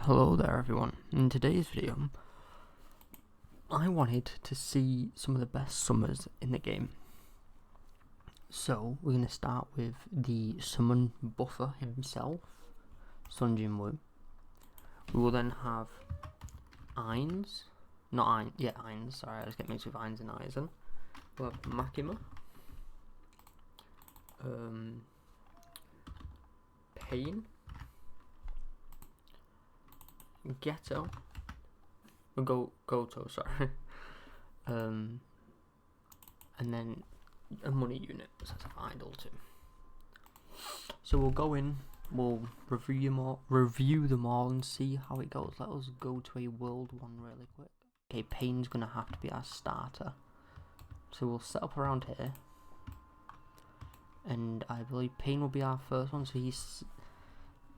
Hello there everyone. In today's video, I wanted to see some of the best summers in the game. So we're going to start with the summon buffer himself, Sun Jinwoo. We will then have Ainz, sorry, I was getting mixed with Ainz and Aizen. We'll have Makima, Pain, Ghetto, Goto, sorry, and then a money unit, so that's an idol too. So we'll go in, we'll review them all and see how it goes. Let us go to a world one really quick. Okay, Pain's gonna have to be our starter. So we'll set up around here. And I believe Pain will be our first one, so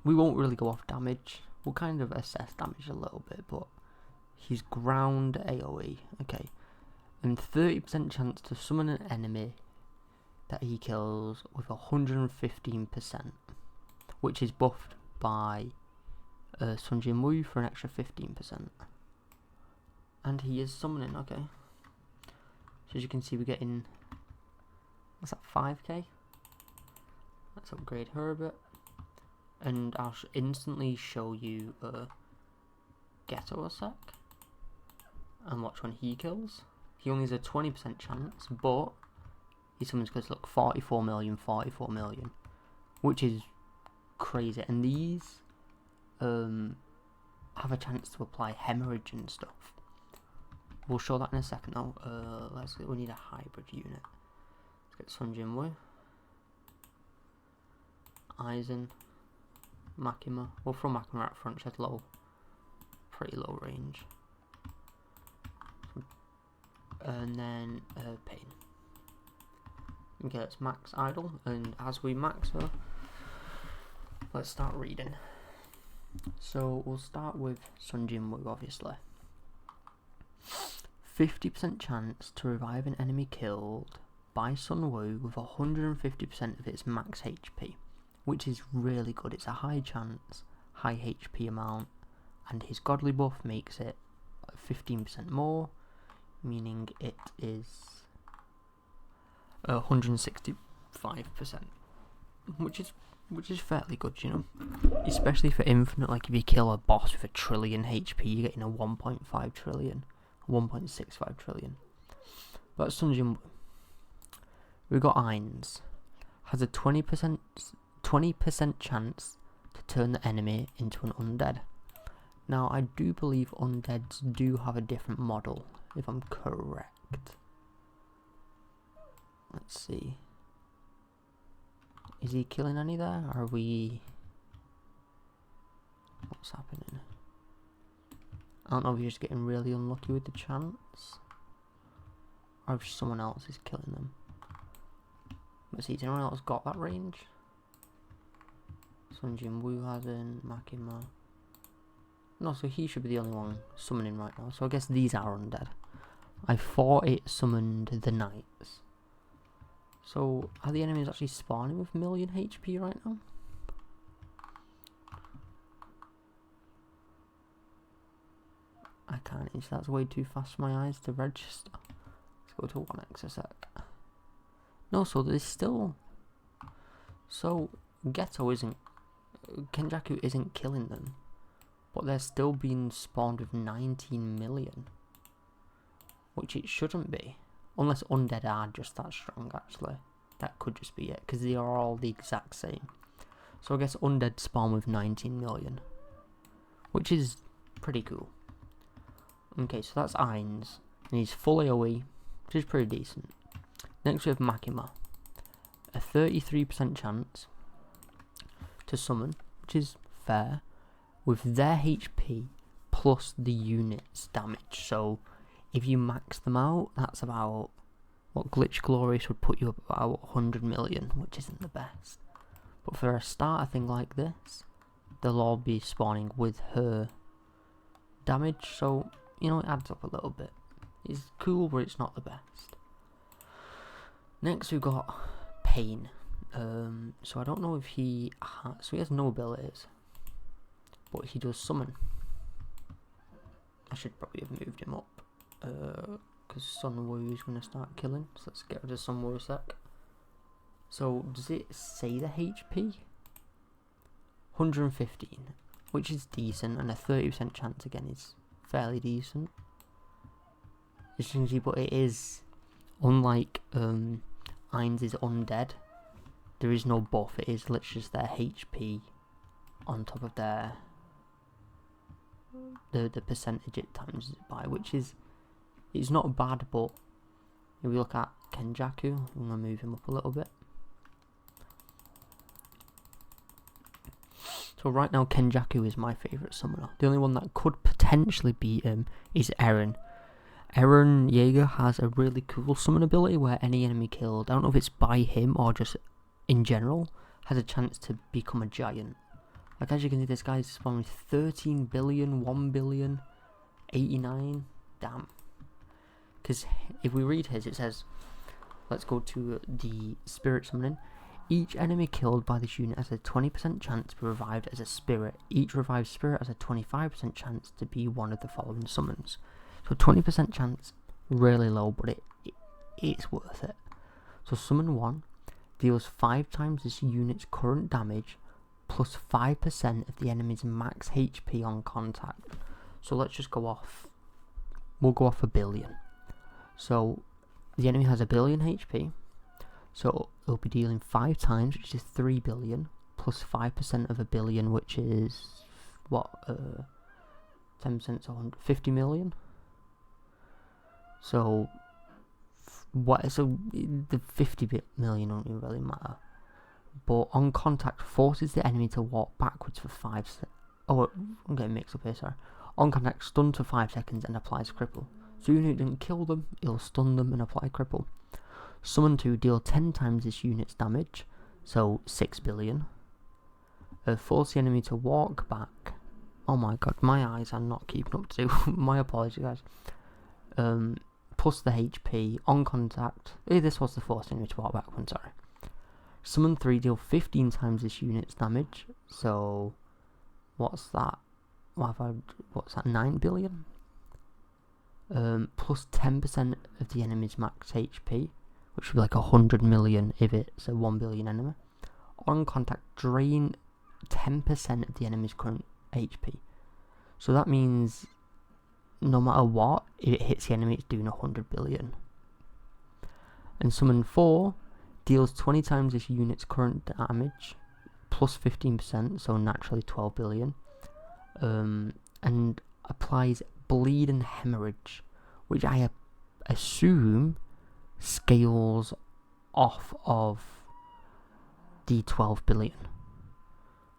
we won't really go off damage. We'll kind of assess damage a little bit, but he's ground AoE, okay. And 30% chance to summon an enemy that he kills with 115%, which is buffed by Sun Jinwoo for an extra 15%. And he is summoning, okay. So as you can see, we're getting, what's that, 5k? Let's upgrade her a bit. And I'll instantly show you Ghetto a sec. And watch when he kills. He only has a 20% chance, but he summons because look, 44 million, which is crazy. And these have a chance to apply hemorrhage and stuff. We'll show that in a second though. We need a hybrid unit. Let's get Sun Jinwoo, Aizen, Makima. We'll throw Makima up front, she has pretty low range. And then Pain. Okay, let's max idle, and as we max her, let's start reading. So we'll start with Sun Jinwoo, obviously. 50% chance to revive an enemy killed by Sun Woo with 150% of its max HP, which is really good. It's a high chance, high HP amount, and his godly buff makes it 15% more, meaning it is 165%, which is fairly good, you know, especially for infinite. Like if you kill a boss with a trillion HP, you're getting a 1.5 trillion, 1.65 trillion. But Sun Jinwoo, we got Ainz, has a 20% chance to turn the enemy into an undead. Now I do believe undeads do have a different model, if I'm correct. Let's see. Is he killing any there? Are we... What's happening? I don't know if you're just getting really unlucky with the chance, or if someone else is killing them. Let's see, has anyone else got that range? Sun Jinwoo hasn't, Makima. No, so he should be the only one summoning right now. So I guess these are undead. I thought it summoned the knights. So are the enemies actually spawning with million HP right now? I can't, that's way too fast for my eyes to register. Let's go to 1x a sec. No, so there's still... So Ghetto Kenjaku isn't killing them, but they're still being spawned with 19 million, which it shouldn't be, unless undead are just that strong. Actually, that could just be it, because they are all the exact same. So I guess undead spawn with 19 million, which is pretty cool. Okay, so that's Ainz, and he's full AoE, which is pretty decent. Next we have Makima, a 33% chance to summon, which is fair, with their HP plus the unit's damage. So if you max them out, that's about what Glitch Glorious would put you up about 100 million, which isn't the best. But for a starter thing like this, they'll all be spawning with her damage, so you know, it adds up a little bit. It's cool, but it's not the best. Next we've got Pain. So I don't know if he has, so he has no abilities, but he does summon. I should probably have moved him up. Because Sun Wu is going to start killing. So let's get rid of Sun Wu a sec. So does it say the HP? 115, which is decent, and a 30% chance again is fairly decent. As you can see, but it is, unlike Ainz is undead, there is no buff, it is literally just their HP on top of their the percentage it times it by, which is, it's not bad. But if we look at Kenjaku, I'm going to move him up a little bit. So right now Kenjaku is my favourite summoner. The only one that could potentially beat him is Eron. Eron Jerger has a really cool summon ability where any enemy killed, I don't know if it's by him or just in general, has a chance to become a giant. Like, as you can see, this guy's spawned with 13 billion, 1 billion, 89. Damn. Because if we read his, it says, let's go to the spirit summoning. Each enemy killed by this unit has a 20% chance to be revived as a spirit. Each revived spirit has a 25% chance to be one of the following summons. So 20% chance, really low, but it's worth it. So summon 1 deals 5 times this unit's current damage plus 5% of the enemy's max HP on contact. So let's just go off, we'll go off 1 billion. So the enemy has 1 billion HP, so it'll be dealing 5 times, which is 3 billion, plus 5% of 1 billion, which is, what, 10% so 150 million? So, so the 50 million don't really matter. But on contact, forces the enemy to walk backwards for 5 seconds. Oh, I'm getting mixed up here, sorry. On contact, stun for 5 seconds and applies cripple. So even if it didn't kill them, it'll stun them and apply cripple. Summon 2, deal 10 times this unit's damage, so 6 billion. Force the enemy to walk back. Oh my god, my eyes are not keeping up to my apologies, guys. Plus the HP, on contact. This was the force enemy to walk back one, sorry. Summon 3, deal 15 times this unit's damage, so what's that? What's that, 9 billion? Plus 10% of the enemy's max HP, which would be like 100 million if it's a 1 billion enemy. On contact, drain 10% of the enemy's current HP. So that means no matter what, if it hits the enemy, it's doing 100 billion. And summon 4 deals 20 times this unit's current damage, plus 15%, so naturally 12 billion. And applies bleed and hemorrhage, which I assume scales off of the 12 billion.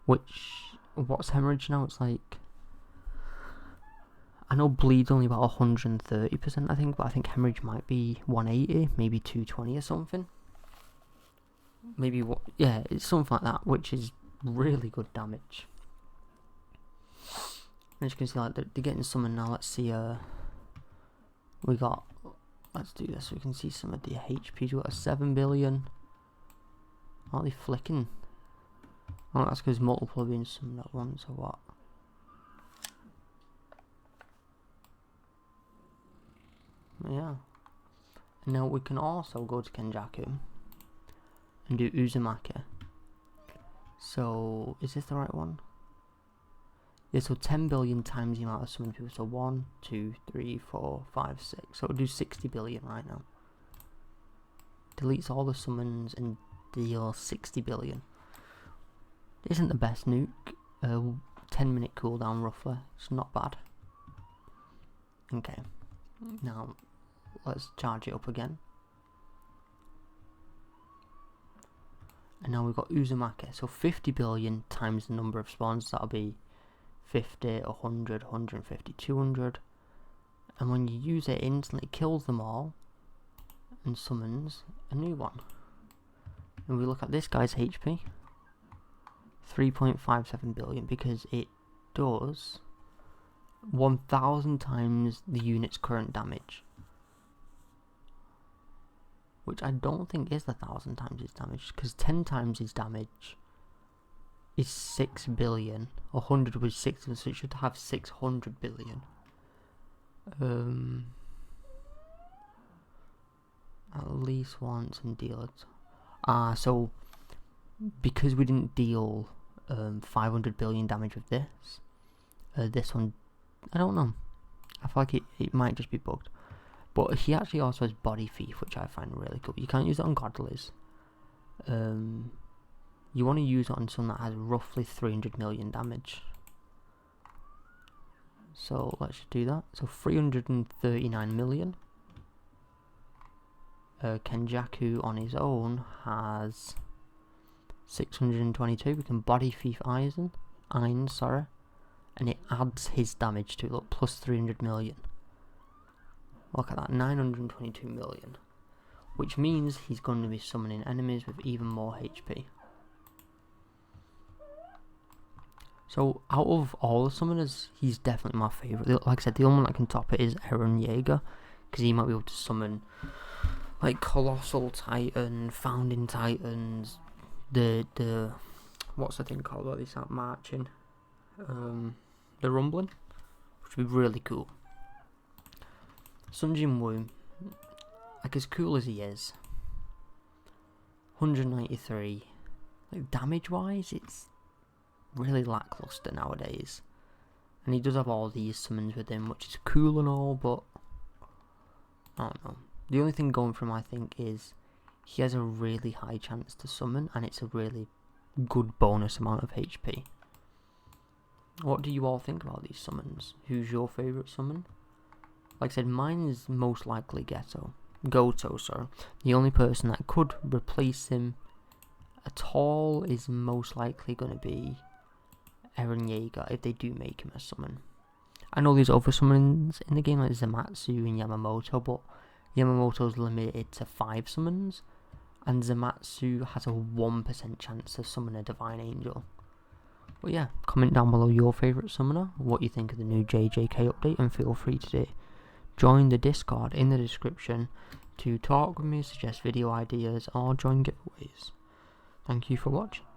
Which, what's hemorrhage now? It's like, I know bleed's only about 130%, I think, but I think hemorrhage might be 180, maybe 220 or something. Maybe what? Yeah, it's something like that, which is really good damage. As you can see, like they're getting summoned now. Let's see. We got. Let's do this. So we can see some of the HPs. We got a 7 billion. Aren't they flicking? Oh, that's because multiple are being summoned at once, or what? Yeah. And now we can also go to Kenjaku and do Uzumaki. So, is this the right one? Yeah, so 10 billion times the amount of summoned people. So 1, 2, 3, 4, 5, 6. So it'll do 60 billion right now. Deletes all the summons and deals 60 billion. Isn't the best nuke. 10-minute cooldown roughly. It's not bad. Okay. Now, let's charge it up again. And now we've got Uzumaki. So 50 billion times the number of spawns. That'll be 50, 100, 150, 200. And when you use it, it instantly kills them all and summons a new one. And we look at this guy's HP. 3.57 billion, because it does 1000 times the unit's current damage. Which I don't think is 1000 times his damage, because 10 times his damage is 6 billion. 100 was 6, so it should have 600 billion. At least once and deal it. So because we didn't deal 500 billion damage with this, this one, I don't know. I feel like it might just be bugged. But he actually also has body thief, which I find really cool. You can't use it on godlies. You want to use it on someone that has roughly 300 million damage. So let's do that. So 339 million. Kenjaku on his own has 622. We can body thief iron, and it adds his damage to it. Look, plus 300 million. Look at that, 922 million. Which means he's going to be summoning enemies with even more HP. So, out of all the summoners, he's definitely my favourite. Like I said, the only one that can top it is Eron Jerger, because he might be able to summon like Colossal Titan, Founding Titans, the what's the thing called where they start marching? The Rumbling, which would be really cool. Sun Jin Woo, like as cool as he is, 193, like damage wise, it's really lackluster nowadays. And he does have all these summons with him, which is cool and all, but I don't know. The only thing going for him, I think, is he has a really high chance to summon, and it's a really good bonus amount of HP. What do you all think about these summons? Who's your favourite summon? Like I said, mine is most likely Ghetto. The only person that could replace him at all is most likely going to be Eron Jerger, if they do make him a summon. I know there's other summons in the game like Zamatsu and Yamamoto, but Yamamoto's limited to 5 summons, and Zamatsu has a 1% chance to summon a Divine Angel. But yeah, comment down below your favourite summoner, what you think of the new JJK update, and feel free to join the Discord in the description to talk with me, suggest video ideas, or join giveaways. Thank you for watching.